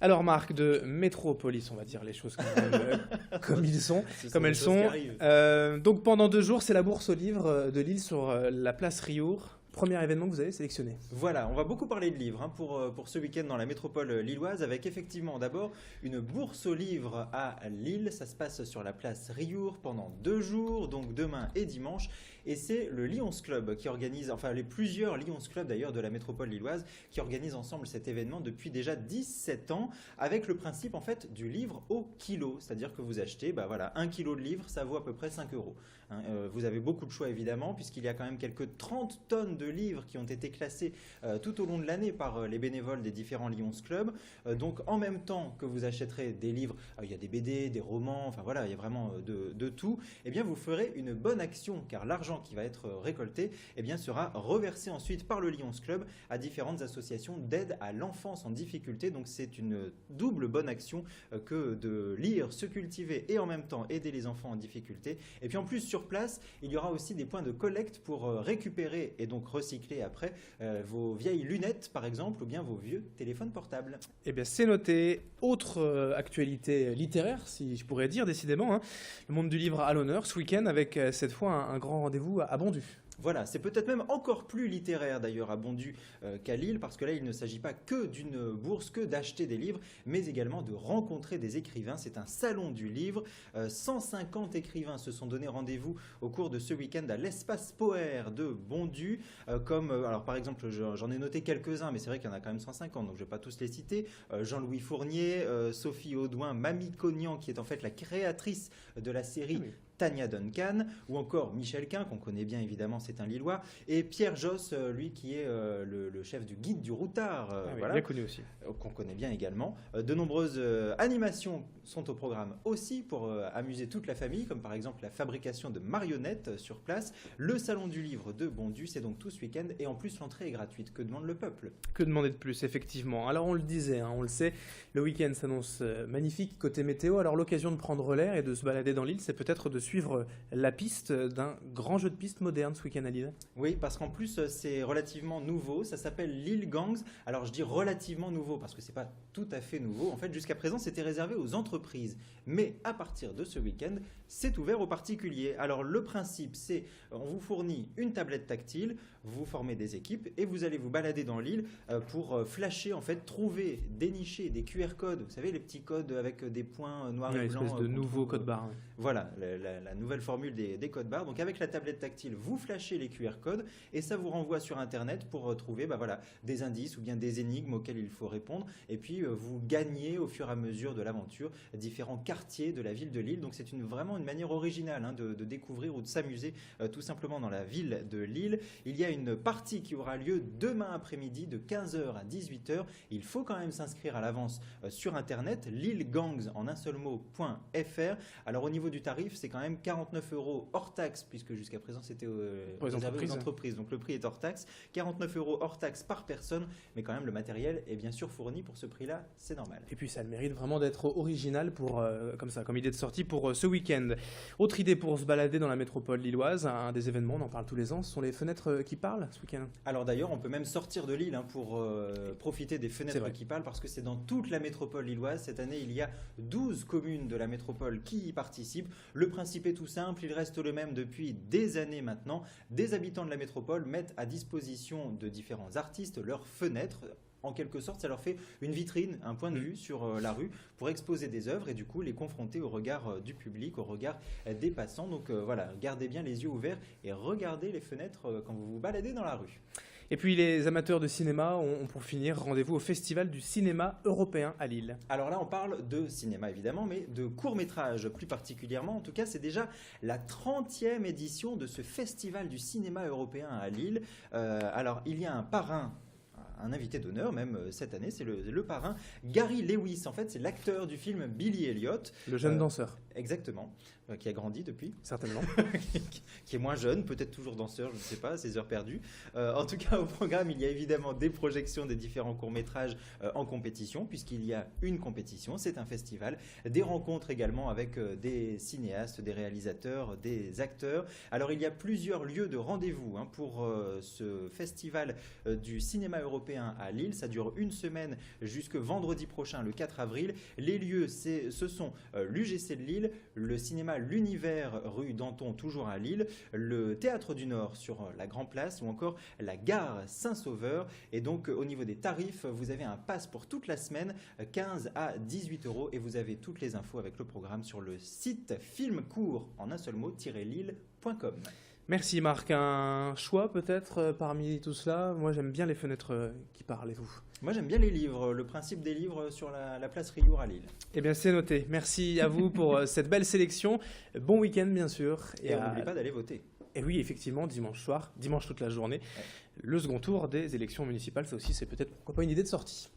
Alors Marc, de Métropolis, on va dire les choses comme ils sont, comme elles sont. Donc pendant 2 jours, c'est la bourse aux livres de Lille sur la place Riour. Premier événement que vous avez sélectionné. Voilà, on va beaucoup parler de livres pour ce week-end dans la métropole lilloise, avec effectivement d'abord une bourse aux livres à Lille. Ça se passe sur la place Riour pendant 2 jours, donc demain et dimanche. Et c'est le Lions Club qui organise, enfin plusieurs Lions Club d'ailleurs de la métropole lilloise, qui organisent ensemble cet événement depuis déjà 17 ans, avec le principe en fait du livre au kilo. C'est-à-dire que vous achetez 1 kilo de livres, ça vaut à peu près 5 euros. Vous avez beaucoup de choix évidemment, puisqu'il y a quand même quelques 30 tonnes de livres qui ont été classés tout au long de l'année par les bénévoles des différents Lions Club. Donc en même temps que vous achèterez des livres, il y a des BD, des romans, enfin voilà, il y a vraiment de tout, eh bien vous ferez une bonne action, car l'argent qui va être récolté sera reversé ensuite par le Lions Club à différentes associations d'aide à l'enfance en difficulté. Donc c'est une double bonne action que de lire, se cultiver et en même temps aider les enfants en difficulté. Et puis en plus sur place, il y aura aussi des points de collecte pour récupérer et donc recycler après vos vieilles lunettes par exemple, ou bien vos vieux téléphones portables. Eh bien c'est noté. Autre actualité littéraire, si je pourrais dire décidément, le monde du livre à l'honneur ce week-end avec cette fois un grand rendez-vous à Bondu. Voilà, c'est peut-être même encore plus littéraire d'ailleurs à Bondu qu'à Lille, parce que là il ne s'agit pas que d'une bourse, que d'acheter des livres, mais également de rencontrer des écrivains. C'est un salon du livre, 150 écrivains se sont donné rendez-vous au cours de ce week-end à l'espace Poher de Bondu, alors par exemple j'en ai noté quelques-uns, mais c'est vrai qu'il y en a quand même 150, donc je ne vais pas tous les citer. Jean-Louis Fournier, Sophie Audouin, Mamie Cognan, qui est en fait la créatrice de la série Tania Duncan, ou encore Michel Quin, qu'on connaît bien évidemment, c'est un Lillois, et Pierre Josse, lui qui est le chef du guide du routard, bien connu aussi. Qu'on connaît bien également. De nombreuses animations sont au programme aussi pour amuser toute la famille, comme par exemple la fabrication de marionnettes sur place. Le salon du livre de Bondu, c'est donc tout ce week-end, et en plus l'entrée est gratuite. Que demande le peuple ? Que demander de plus, effectivement. Alors on le disait, on le sait, le week-end s'annonce magnifique côté météo, alors l'occasion de prendre l'air et de se balader dans l'île, c'est peut-être de suivre la piste d'un grand jeu de piste moderne ce week-end à Lille. Oui, parce qu'en plus c'est relativement nouveau, ça s'appelle Lille Gangs. Alors je dis relativement nouveau parce que c'est pas tout à fait nouveau. En fait, jusqu'à présent, c'était réservé aux entreprises, mais à partir de ce week-end, c'est ouvert aux particuliers. Alors le principe, c'est on vous fournit une tablette tactile, vous formez des équipes et vous allez vous balader dans l'île pour flasher, en fait, trouver, dénicher des QR codes. Vous savez, les petits codes avec des points noirs et blancs. Une espèce de nouveau code barre. Ouais. Voilà, la nouvelle formule des codes barres. Donc avec la tablette tactile, vous flashez les QR codes et ça vous renvoie sur Internet pour trouver des indices ou bien des énigmes auxquelles il faut répondre. Et puis vous gagnez au fur et à mesure de l'aventure différents quartiers de la ville de Lille. Donc c'est vraiment une manière originale de découvrir ou de s'amuser tout simplement dans la ville de Lille. Il y a une partie qui aura lieu demain après-midi de 15h à 18h. Il faut quand même s'inscrire à l'avance sur Internet, lillegangs en un seul mot.fr. Alors au niveau du tarif, c'est quand même 49 € hors taxe, puisque jusqu'à présent c'était réservé aux entreprises. Donc le prix est hors taxe, 49 € hors taxe par personne, mais quand même le matériel est bien sûr fourni pour ce prix-là, c'est normal. Et puis ça a le mérite vraiment d'être original comme idée de sortie pour ce week-end. Autre idée pour se balader dans la métropole lilloise, un des événements, on en parle tous les ans, ce sont les fenêtres qui parlent ce week-end. Alors d'ailleurs, on peut même sortir de Lille pour profiter des fenêtres qui parlent, parce que c'est dans toute la métropole lilloise. Cette année, il y a 12 communes de la métropole qui y participent. Le principe est tout simple, il reste le même depuis des années maintenant. Des habitants de la métropole mettent à disposition de différents artistes leurs fenêtres. En quelque sorte, ça leur fait une vitrine, un point de vue sur la rue pour exposer des œuvres et du coup les confronter au regard du public, au regard des passants. Donc voilà, gardez bien les yeux ouverts et regardez les fenêtres quand vous vous baladez dans la rue. Et puis les amateurs de cinéma ont pour finir rendez-vous au Festival du cinéma européen à Lille. Alors là, on parle de cinéma évidemment, mais de court-métrage plus particulièrement. En tout cas, c'est déjà la 30e édition de ce Festival du cinéma européen à Lille. Alors, il y a un parrain, un invité d'honneur même cette année, c'est le parrain Gary Lewis. En fait, c'est l'acteur du film Billy Elliot. Le jeune danseur. Exactement, qui a grandi depuis. Certainement. Qui est moins jeune, peut-être toujours danseur, je ne sais pas, à ses heures perdues. En tout cas, au programme, il y a évidemment des projections des différents courts-métrages en compétition, puisqu'il y a une compétition, c'est un festival. Des rencontres également avec des cinéastes, des réalisateurs, des acteurs. Alors, il y a plusieurs lieux de rendez-vous pour ce festival du cinéma européen européen à Lille. Ça dure une semaine jusque vendredi prochain, le 4 avril. Les lieux, ce sont l'UGC de Lille, le cinéma L'Univers rue Danton, toujours à Lille, le Théâtre du Nord sur la Grand Place ou encore la gare Saint-Sauveur. Et donc au niveau des tarifs, vous avez un pass pour toute la semaine, 15 à 18 euros, et vous avez toutes les infos avec le programme sur le site filmcourt en un seul mot-lille.com. Merci Marc. Un choix peut-être parmi tout cela? Moi j'aime bien les fenêtres qui parlent, et vous? Moi j'aime bien les livres, le principe des livres sur la place Riour à Lille. Eh bien c'est noté. Merci à vous pour cette belle sélection. Bon week-end bien sûr. Et on n'oublie pas d'aller voter. Et oui, effectivement, dimanche soir, dimanche toute la journée, le second tour des élections municipales, ça aussi c'est peut-être pourquoi pas une idée de sortie.